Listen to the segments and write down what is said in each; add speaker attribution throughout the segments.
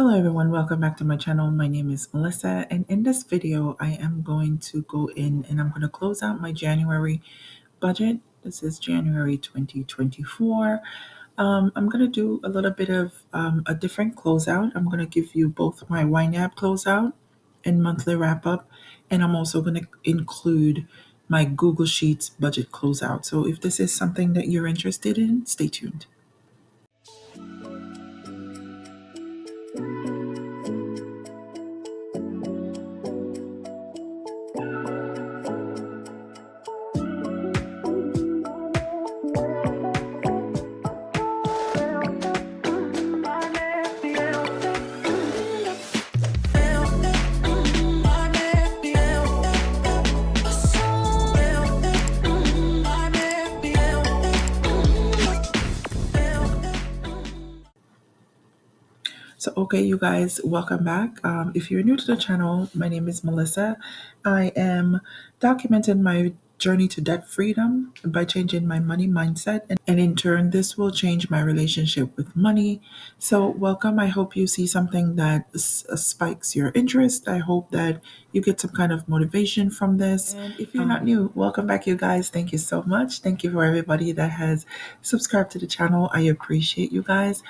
Speaker 1: Hello everyone, welcome back to my channel. My name is Melissa, and in this video I am going to go in and I'm going to close out my January budget. This is January 2024. I'm going to do a little bit of a different closeout. I'm going to give you both my YNAB closeout and monthly wrap up, and I'm also going to include my Google Sheets budget closeout. So if this is something that you're interested in, stay tuned. So, okay, you guys, welcome back. If you're new to the channel, my name is Melissa. I am documenting my journey to debt freedom by changing my money mindset, and in turn, this will change my relationship with money. So, welcome. I hope you see something that spikes your interest. I hope that you get some kind of motivation from this. And if you're not new, welcome back, you guys. Thank you so much. Thank you for everybody that has subscribed to the channel. I appreciate you guys.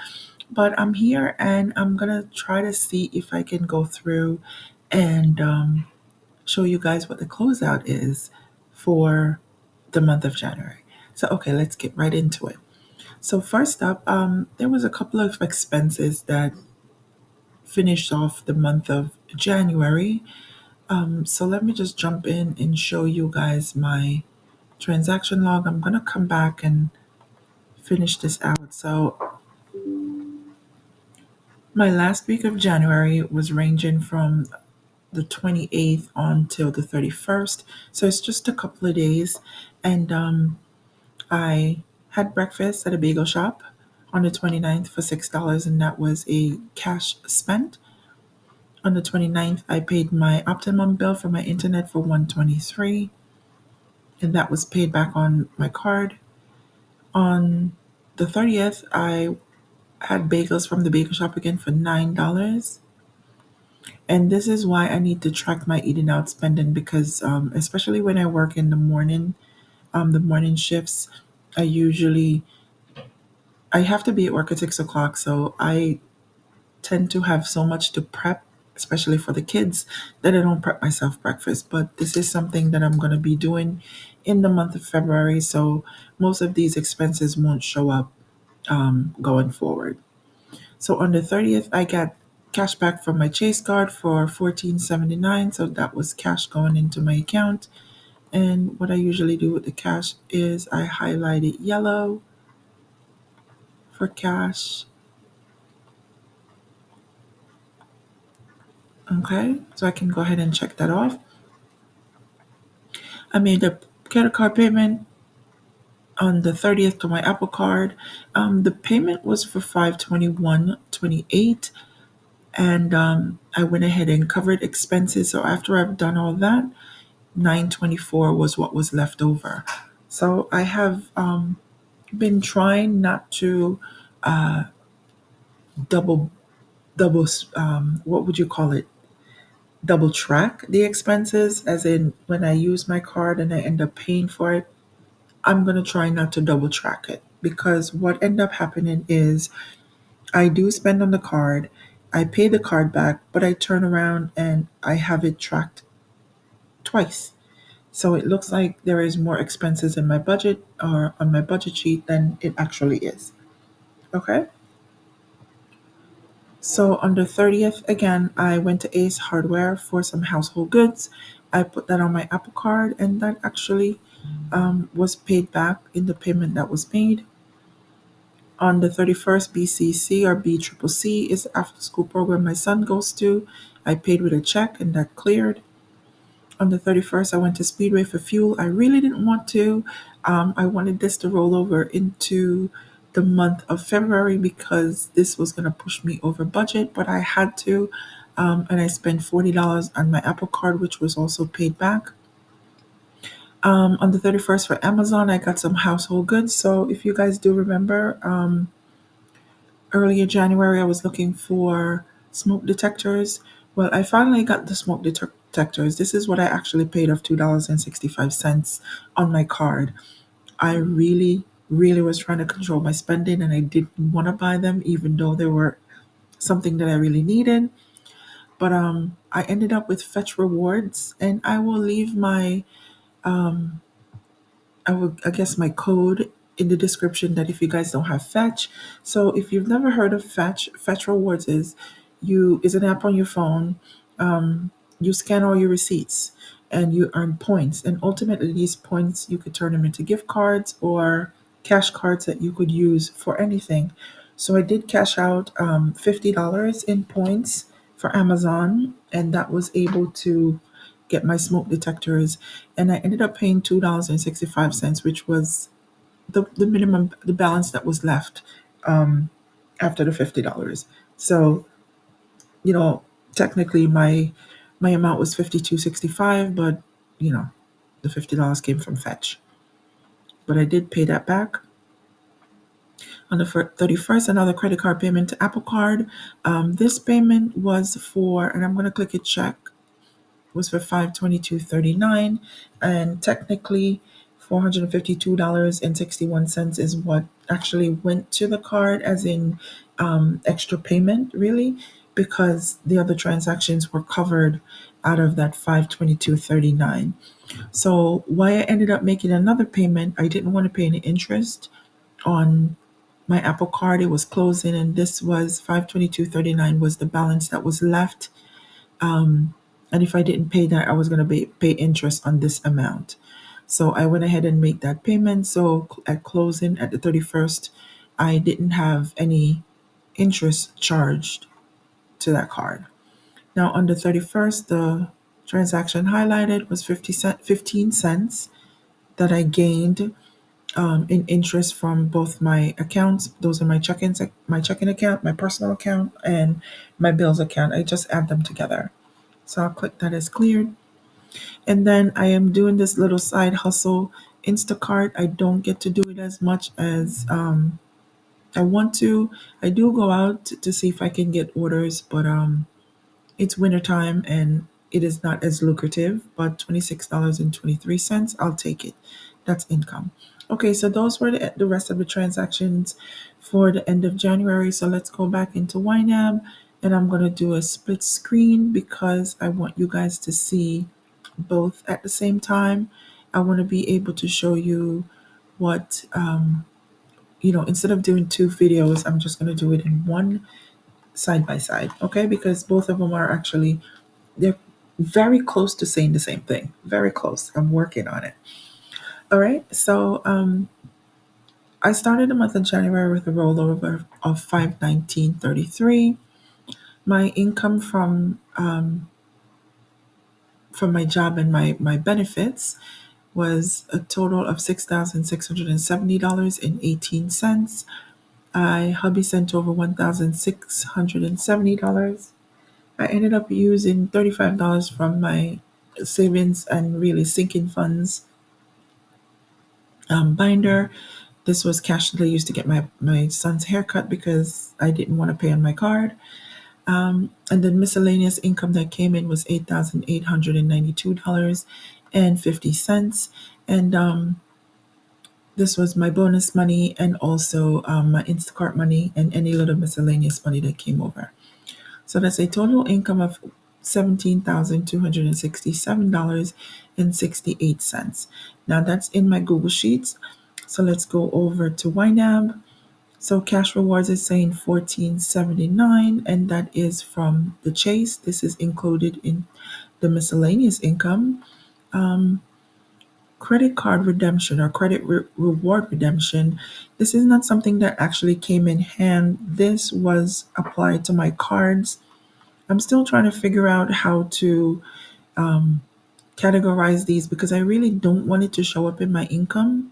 Speaker 1: But I'm here and I'm gonna try to see if I can go through and show you guys what the closeout is for the month of January. So, okay, let's get right into it. So, first up, there was a couple of expenses that finished off the month of January. So, let me just jump in and show you guys my transaction log. I'm gonna come back and finish this out. So, my last week of January was ranging from the 28th on till the 31st. So it's just a couple of days. And I had breakfast at a bagel shop on the 29th for $6, and that was a cash spent. On the 29th, I paid my Optimum bill for my internet for $123, and that was paid back on my card. On the 30th, I had bagels from the bagel shop again for $9. And this is why I need to track my eating out spending because, especially when I work in the morning shifts, I usually I have to be at work at 6 o'clock, so I tend to have so much to prep, especially for the kids, that I don't prep myself breakfast. But this is something that I'm going to be doing in the month of February, so most of these expenses won't show up going forward. So on the 30th, I got cash back from my Chase card for $14.79. So that was cash going into my account. And what I usually do with the cash is I highlight it yellow for cash. Okay, so I can go ahead and check that off. I made a credit card payment on the 30th to my Apple card. The payment was for $521.28. And I went ahead and covered expenses. So after I've done all that, 924 was what was left over. So I have been trying not to uh, double double what would you call it? Double track the expenses, as in when I use my card and I end up paying for it, I'm gonna try not to double track it because what end up happening is I do spend on the card, I pay the card back, but I turn around and I have it tracked twice. So it looks like there is more expenses in my budget or on my budget sheet than it actually is. Okay. So on the 30th, again, I went to Ace Hardware for some household goods. I put that on my Apple card, and that actually was paid back in the payment that was made. On the 31st, BCC or BCCC is the after school program my son goes to. I paid with a check, and that cleared. On the 31st, I went to Speedway for fuel. I really didn't want to. I wanted this to roll over into the month of February because this was going to push me over budget, but I had to. And I spent $40 on my Apple card, which was also paid back. On the 31st for Amazon, I got some household goods. So if you guys do remember, earlier January, I was looking for smoke detectors. Well, I finally got the smoke detectors. This is what I actually paid of $2.65 on my card. I really, really was trying to control my spending and I didn't want to buy them, even though they were something that I really needed. But I ended up with Fetch Rewards, and I will leave my um, I guess my code in the description that if you guys don't have Fetch. So if you've never heard of Fetch, Fetch Rewards is an app on your phone. You scan all your receipts and you earn points. And ultimately these points you could turn them into gift cards or cash cards that you could use for anything. So I did cash out $50 in points for Amazon, and that was able to get my smoke detectors. And I ended up paying $2.65, which was the minimum, the balance that was left um, after the $50. So, you know, technically my amount was 52.65, but you know, the $50 came from Fetch. But I did pay that back. On the 31st, another credit card payment to Apple Card. This payment was for, and I'm going to click a check, was for 522.39, and technically $452.61 is what actually went to the card, as in extra payment, really, because the other transactions were covered out of that 522.39. So why I ended up making another payment, I didn't want to pay any interest on my Apple Card. It was closing, and this was 522.39 was the balance that was left. And if I didn't pay that, I was going to pay interest on this amount. So I went ahead and made that payment. So at closing at the 31st, I didn't have any interest charged to that card. Now on the 31st, the transaction highlighted was 15 cents that I gained in interest from both my accounts. Those are my checking account, my personal account, and my bills account. I just add them together. So I'll click that as cleared. And then I am doing this little side hustle, Instacart. I don't get to do it as much as I want to. I do go out to see if I can get orders, but it's wintertime and it is not as lucrative, but $26.23, I'll take it. That's income. Okay, so those were the rest of the transactions for the end of January. So let's go back into YNAB, and I'm going to do a split screen because I want you guys to see both at the same time. I want to be able to show you what, instead of doing two videos, I'm just going to do it in one side by side, okay? Because both of them are actually, they're very close to saying the same thing. Very close. I'm working on it. All right. So I started the month of January with a rollover of 519.33. My income from my job and my benefits was a total of $6,670.18. I hubby sent over $1,670. I ended up using $35 from my savings and really sinking funds binder. This was cash that I used to get my son's haircut because I didn't want to pay on my card. And then miscellaneous income that came in was $8,892.50. And this was my bonus money and also my Instacart money and any little miscellaneous money that came over. So that's a total income of $17,267.68. Now that's in my Google Sheets. So let's go over to YNAB. So cash rewards is saying 1479, and that is from the Chase. This is included in the miscellaneous income. Credit card redemption or credit reward redemption. This is not something that actually came in hand. This was applied to my cards. I'm still trying to figure out how to categorize these because I really don't want it to show up in my income,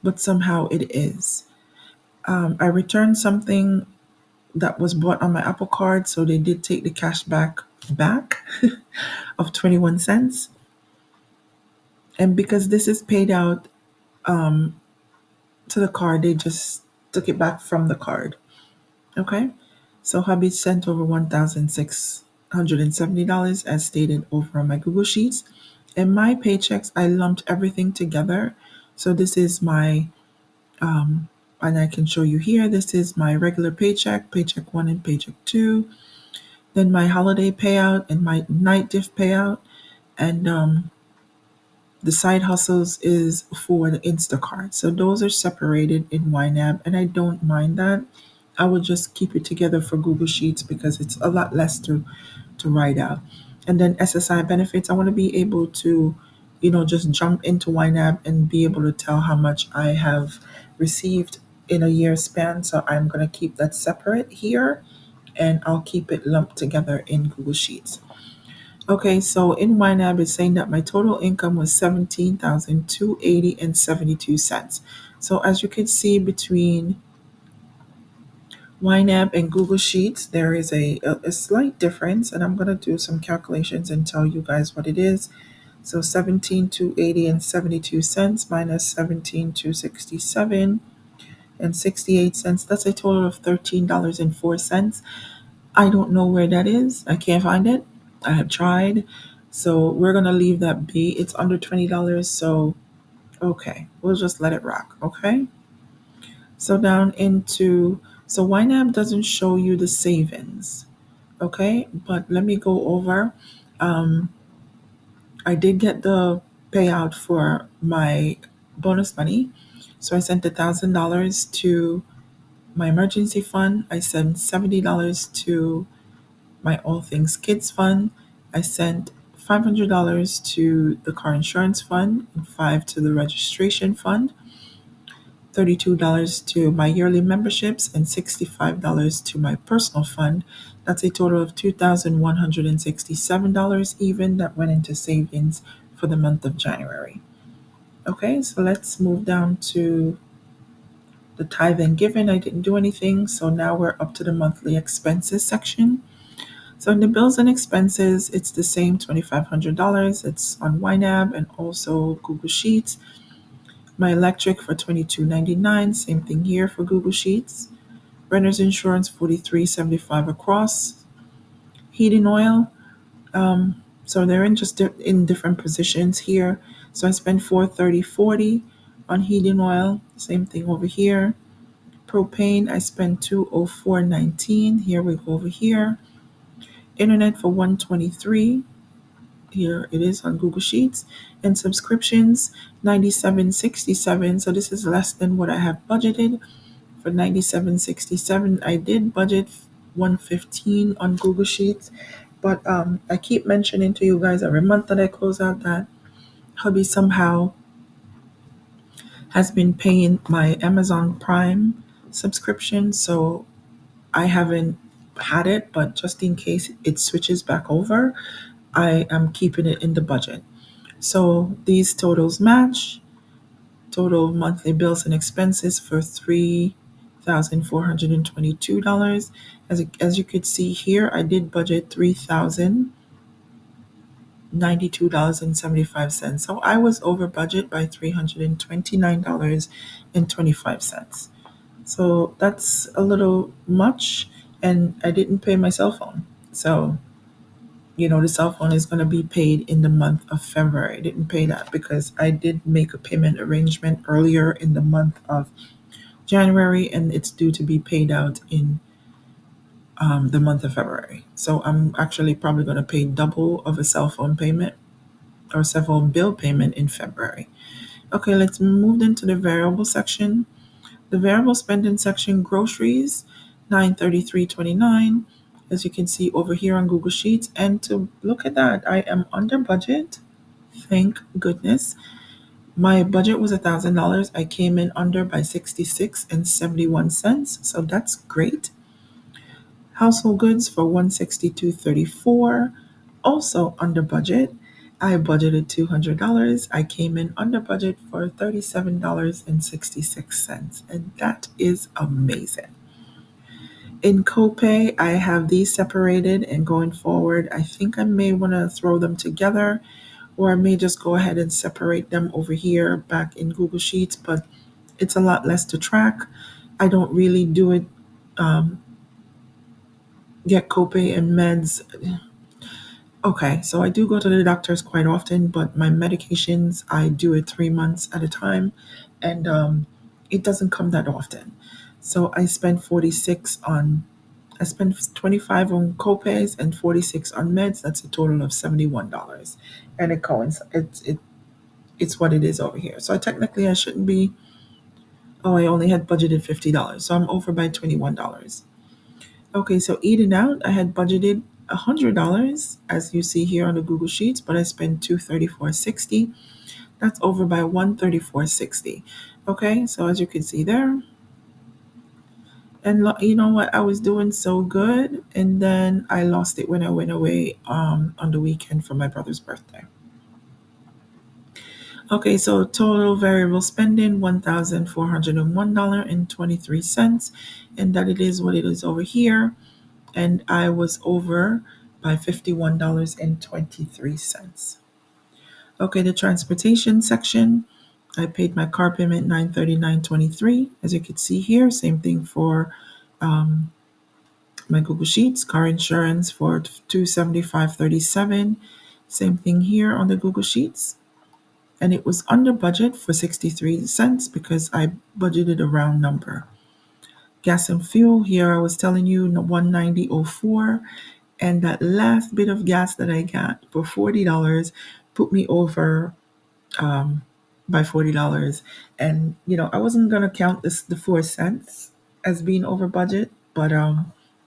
Speaker 1: but somehow it is. I returned something that was bought on my Apple Card, so they did take the cash back of 21 cents. And because this is paid out to the card, they just took it back from the card. Okay. So hubby sent over $1,670 as stated over on my Google Sheets. And my paychecks, I lumped everything together. So this is my, and I can show you here, this is my regular paycheck, paycheck one and paycheck two, then my holiday payout and my night diff payout. And the side hustles is for the Instacart. So those are separated in YNAB, and I don't mind that. I would just keep it together for Google Sheets because it's a lot less to write out. And then SSI benefits, I want to be able to, just jump into YNAB and be able to tell how much I have received in a year span. So I'm going to keep that separate here, and I'll keep it lumped together in Google Sheets. Okay, so in YNAB, it's saying that my total income was 17,280 and 72 cents. So as you can see between YNAB and Google Sheets, there is a slight difference, and I'm going to do some calculations and tell you guys what it is. So 17,280 and 72 cents minus 17,267 and 68 cents. That's a total of $13.04. I don't know where that is. I can't find it. I have tried. So we're going to leave that be. It's under $20. So, okay, we'll just let it rock. Okay. So so YNAB doesn't show you the savings. Okay. But let me go over. Um, I did get the payout for my bonus money. So I sent $1,000 to my emergency fund. I sent $70 to my All Things Kids Fund. I sent $500 to the car insurance fund and $5 to the registration fund, $32 to my yearly memberships, and $65 to my personal fund. That's a total of $2,167 even that went into savings for the month of January. Okay, so let's move down to the tithe and given. I didn't do anything, so now we're up to the monthly expenses section. So in the bills and expenses, it's the same $2,500. It's on YNAB and also Google Sheets. My electric for $22.99, same thing here for Google Sheets. Renter's insurance $43.75 across. Heating oil, so they're in just in different positions here. So I spent $430.40 on heating oil. Same thing over here. Propane, I spent $204.19. Here we go over here. Internet for $123. Here it is on Google Sheets. And subscriptions, $97.67. So this is less than what I have budgeted for $97.67. I did budget $115 on Google Sheets, but I keep mentioning to you guys every month that I close out that hubby somehow has been paying my Amazon Prime subscription, so I haven't had it, but just in case it switches back over, I am keeping it in the budget. So these totals match. Total monthly bills and expenses for $3,422. As you could see here, I did budget $3,092.75. So I was over budget by $329.25. So that's a little much, and I didn't pay my cell phone. So the cell phone is going to be paid in the month of February. I didn't pay that because I did make a payment arrangement earlier in the month of January, and it's due to be paid out in the month of February. So I'm actually probably going to pay double of a cell phone payment or cell phone bill payment in February. Okay, let's move into the variable section. The variable spending section, groceries, $933.29. As you can see over here on Google Sheets. And to look at that, I am under budget. Thank goodness. My budget was $1,000. I came in under by 66 and 71 cents. So that's great. Household goods for 162.34. Also under budget. I budgeted $200. I came in under budget for $37.66. And that is amazing. In copay, I have these separated, and going forward, I think I may want to throw them together, or I may just go ahead and separate them over here back in Google Sheets, but it's a lot less to track. I don't really do it get copay and meds. Okay, so I do go to the doctors quite often, but my medications, I do it 3 months at a time, and it doesn't come that often. So I spend 25 on copays and 46 on meds. That's a total of $71, and it coincides. It's what it is over here. So technically, I shouldn't be. Oh, I only had budgeted $50, so I'm over by $21. Okay, so eating out, I had budgeted $100, as you see here on the Google Sheets, but I spent $234.60. That's over by $134.60. Okay, so as you can see there, and you know what, I was doing so good, and then I lost it when I went away on the weekend for my brother's birthday. Okay, so total variable spending $1,401.23, and that it is what it is over here. And I was over by $51.23. Okay, the transportation section, I paid my car payment $939.23. As you can see here, same thing for my Google Sheets, car insurance for $275.37. Same thing here on the Google Sheets. And it was under budget for 63 cents because I budgeted a round number. Gas and fuel, here I was telling you 190.04, and that last bit of gas that I got for $40 put me over um, by $40. And I wasn't gonna count the 4 cents as being over budget, but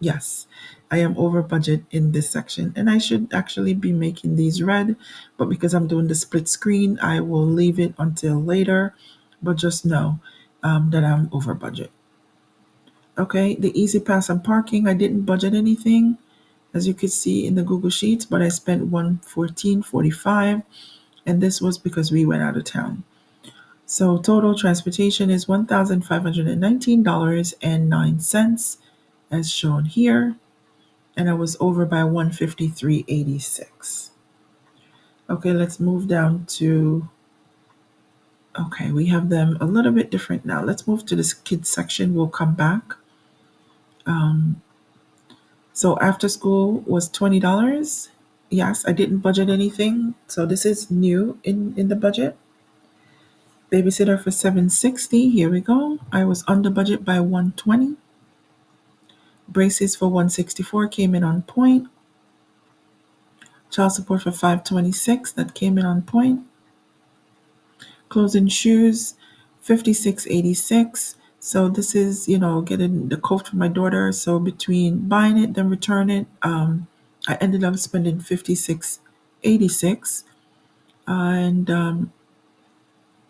Speaker 1: yes, I am over budget in this section, and I should actually be making these red, but because I'm doing the split screen, I will leave it until later. But just know that I'm over budget. Okay, the easy pass on parking, I didn't budget anything, as you can see in the Google Sheets, but I spent $114.45, and this was because we went out of town. So total transportation is $1,519.09, as shown here, and I was over by $153.86. Okay, let's move down to. Okay, we have them a little bit different now. Let's move to this kids section. We'll come back. So after school was $20. Yes, I didn't budget anything. So this is new in the budget. Babysitter for $760. Here we go. I was under budget by $120. Braces for $164 came in on point. Child support for $526, that came in on point. Clothes and shoes, $56.86. So this is, getting the coat for my daughter. So between buying it, then return it, I ended up spending $56.86. And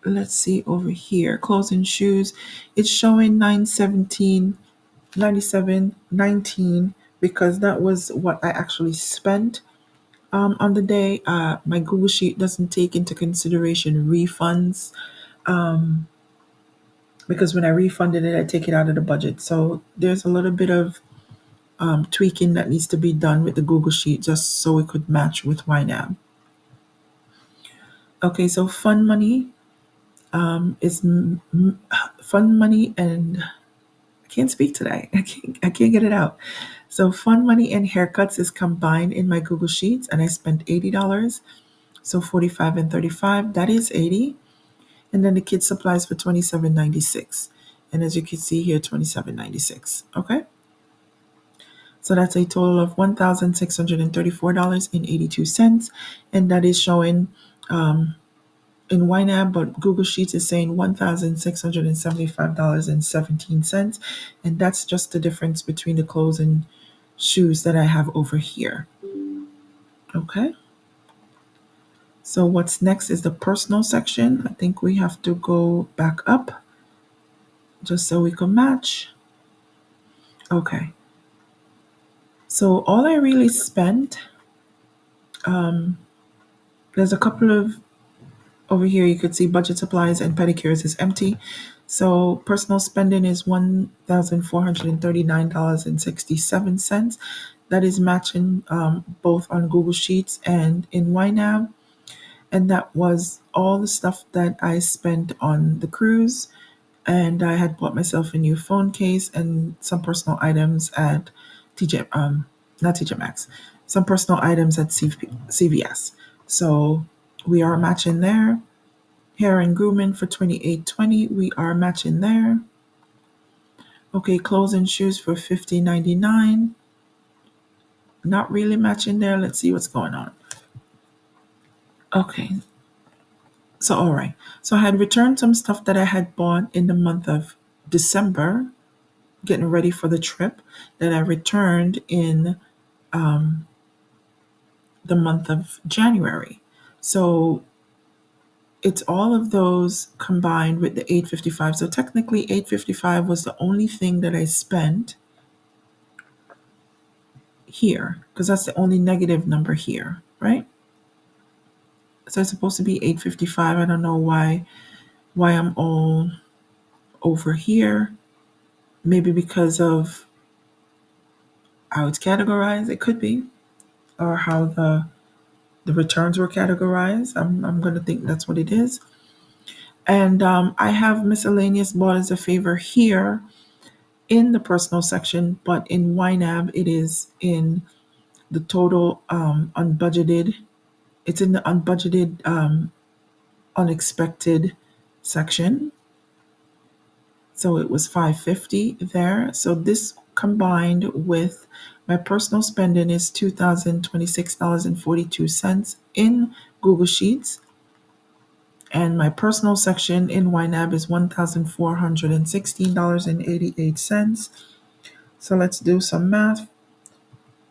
Speaker 1: let's see over here, clothes and shoes. It's showing $917.97.19 because that was what I actually spent on the day. My Google Sheet doesn't take into consideration refunds. Because when I refunded it, I take it out of the budget. So there's a little bit of tweaking that needs to be done with the Google Sheet just so it could match with YNAB. Okay, so fund money is fund money, and I can't speak today. I can't get it out. So fund money and haircuts is combined in my Google Sheets, and I spent $80. So 45 and 35, that is 80. And then the kids supplies for $27.96. And as you can see here, $27.96. Okay. So that's a total of $1,634.82. And that is showing in YNAB, but Google Sheets is saying $1,675.17. And that's just the difference between the clothes and shoes that I have over here. Okay. So what's next is the personal section. I think we have to go back up just so we can match. Okay. So all I really spent, there's a couple of, over here you could see budget supplies and pedicures is empty. So personal spending is $1,439.67. That is matching both on Google Sheets and in YNAB. And that was all the stuff that I spent on the cruise. And I had bought myself a new phone case and some personal items at TJ not TJ Maxx, some personal items at CVS. So we are matching there. Hair and grooming for $28.20. We are matching there. Okay, clothes and shoes for $50.99. Not really matching there. Let's see what's going on. Okay, so all right. So I had returned some stuff that I had bought in the month of December, getting ready for the trip, that I returned in um, the month of January. So it's all of those combined with the 855. So technically 855 was the only thing that I spent here, because that's the only negative number here, right? So it's supposed to be 855. I don't know why I'm all over here. Maybe because of how it's categorized, it could be, or how the returns were categorized. I'm going to think that's what it is. And I have miscellaneous bought as a favor here in the personal section, but in YNAB, it is in the total unbudgeted. It's in the unbudgeted unexpected section. So it was $550 there. So this combined with my personal spending is $2,026.42 in Google Sheets. And my personal section in YNAB is $1,416.88. So let's do some math.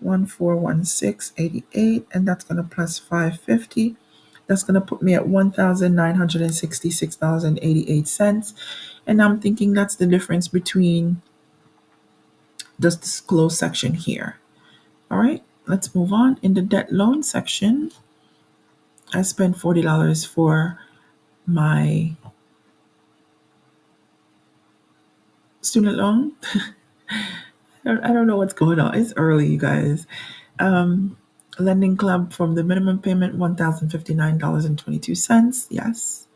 Speaker 1: 1416.88, and that's going to plus 550. That's going to put me at $1,966.88. And I'm thinking that's the difference between this closed section here. All right, let's move on. In the debt loan section, I spent $40 for my student loan. I don't know what's going on. It's early, you guys. Lending club from the minimum payment, $1,059.22. Yes.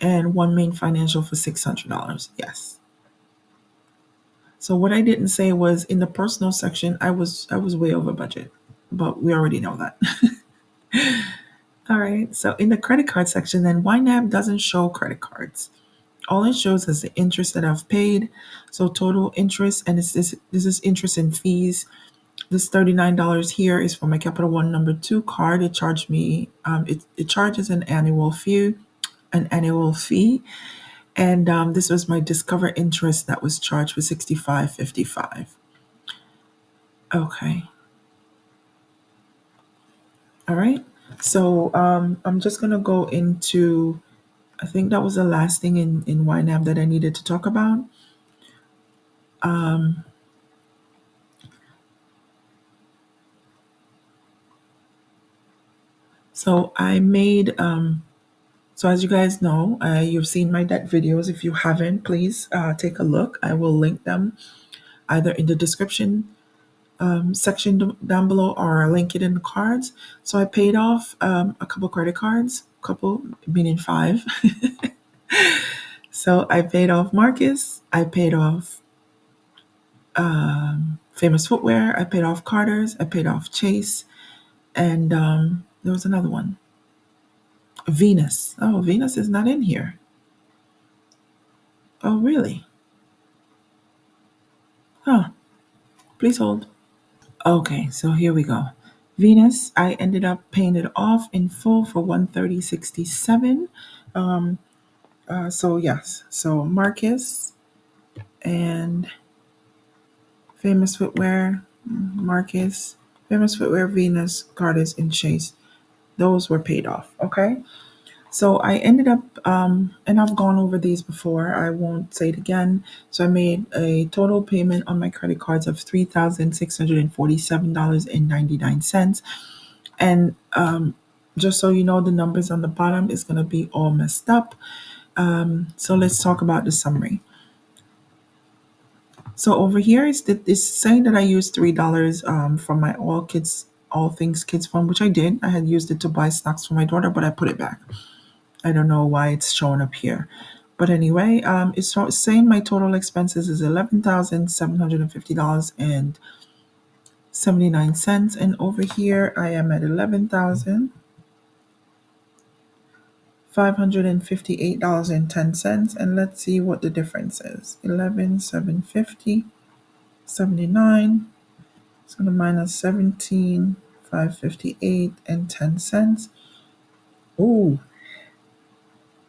Speaker 1: And One Main Financial for $600. Yes. So what I didn't say was in the personal section, I was way over budget, but we already know that. All right. So in the credit card section, then YNAB doesn't show credit cards. All it shows is the interest that I've paid. So total interest, and this is interest and fees. This $39 here is for my Capital One number 2 card. It charged me. It charges an annual fee, and this was my Discover interest that was charged for $65.55. Okay. All right. So I'm just gonna go into. I think that was the last thing in YNAB that I needed to talk about. So I made. So as you guys know, you've seen my debt videos. If you haven't, please take a look. I will link them either in the description section down below, or I'll link it in the cards. So I paid off a couple credit cards, couple meaning 5. So I paid off Marcus. I paid off Famous Footwear. I paid off Carter's. I paid off Chase. And there was another one. Venus. Oh, Venus is not in here. Oh, really? Huh. Please hold. Okay, so here we go. Venus, I ended up paying it off in full for $130.67. So yes, so Marcus and Famous Footwear, Marcus, Famous Footwear, Venus, Carter's, and Chase. Those were paid off. Okay. So I ended up, and I've gone over these before, I won't say it again. So I made a total payment on my credit cards of $3,647.99. And just so you know, the numbers on the bottom is going to be all messed up. So let's talk about the summary. So over here it's saying that I used $3 from my All Things Kids fund, which I did. I had used it to buy snacks for my daughter, but I put it back. I don't know why it's showing up here. But anyway, it's saying my total expenses is $11,750 $0.79. And over here, I am at $11,558.10. And let's see what the difference is. 11,750, 79. It's going to minus 17,558 and 10 cents. Ooh.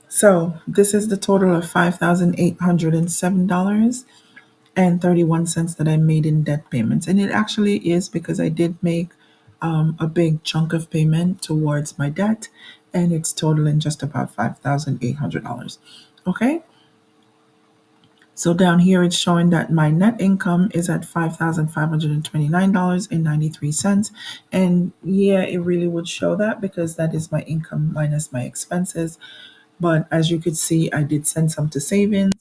Speaker 1: So this is the total of $5,807.31 that I made in debt payments. And it actually is because I did make a big chunk of payment towards my debt, and it's totaling just about $5,800. Okay. So down here, it's showing that my net income is at $5,529.93. And yeah, it really would show that because that is my income minus my expenses. But as you could see, I did send some to savings.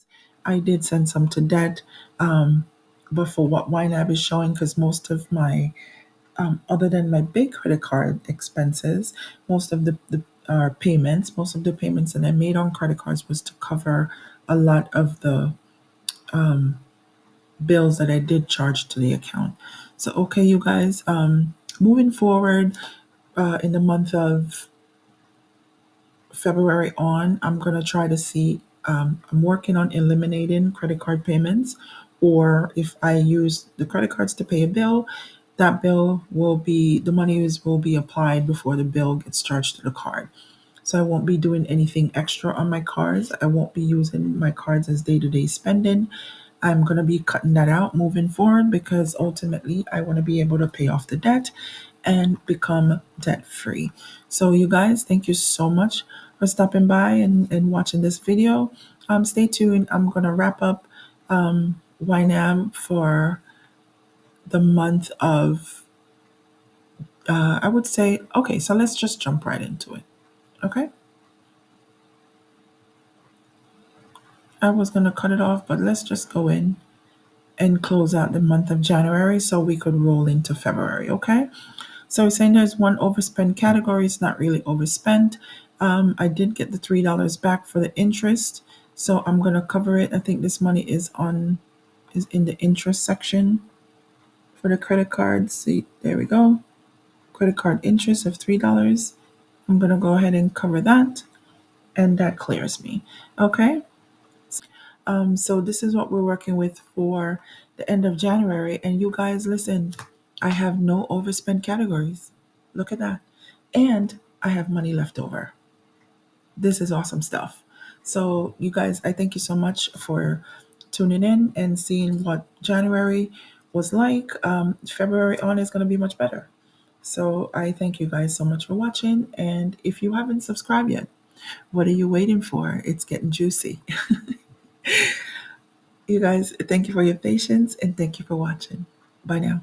Speaker 1: I did send some to debt. But for what YNAB is showing, because most of my, other than my big credit card expenses, most of the payments, most of the payments that I made on credit cards was to cover a lot of the bills that I did charge to the account. So, okay, you guys, moving forward in the month of February on, I'm going to try to see. I'm working on eliminating credit card payments, or if I use the credit cards to pay a bill, that bill will be, the monies will be applied before the bill gets charged to the card. So I won't be doing anything extra on my cards. I won't be using my cards as day-to-day spending. I'm going to be cutting that out moving forward because ultimately I want to be able to pay off the debt and become debt free. So, you guys, thank you so much for stopping by and watching this video. Stay tuned. I'm going to wrap up YNAB for the month of, I would say, okay, so let's just jump right into it. Okay. I was going to cut it off, but let's just go in and close out the month of January so we could roll into February, okay? So we're saying there's one overspend category. It's not really overspent. I did get the $3 back for the interest, so I'm going to cover it. I think this money is in the interest section for the credit cards. See, there we go. Credit card interest of $3. I'm going to go ahead and cover that, and that clears me, okay? So this is what we're working with for the end of January. And you guys, listen, I have no overspend categories. Look at that. And I have money left over. This is awesome stuff. So you guys, I thank you so much for tuning in and seeing what January was like. February on is going to be much better. So I thank you guys so much for watching. And if you haven't subscribed yet, what are you waiting for? It's getting juicy. You guys, thank you for your patience and thank you for watching. Bye now.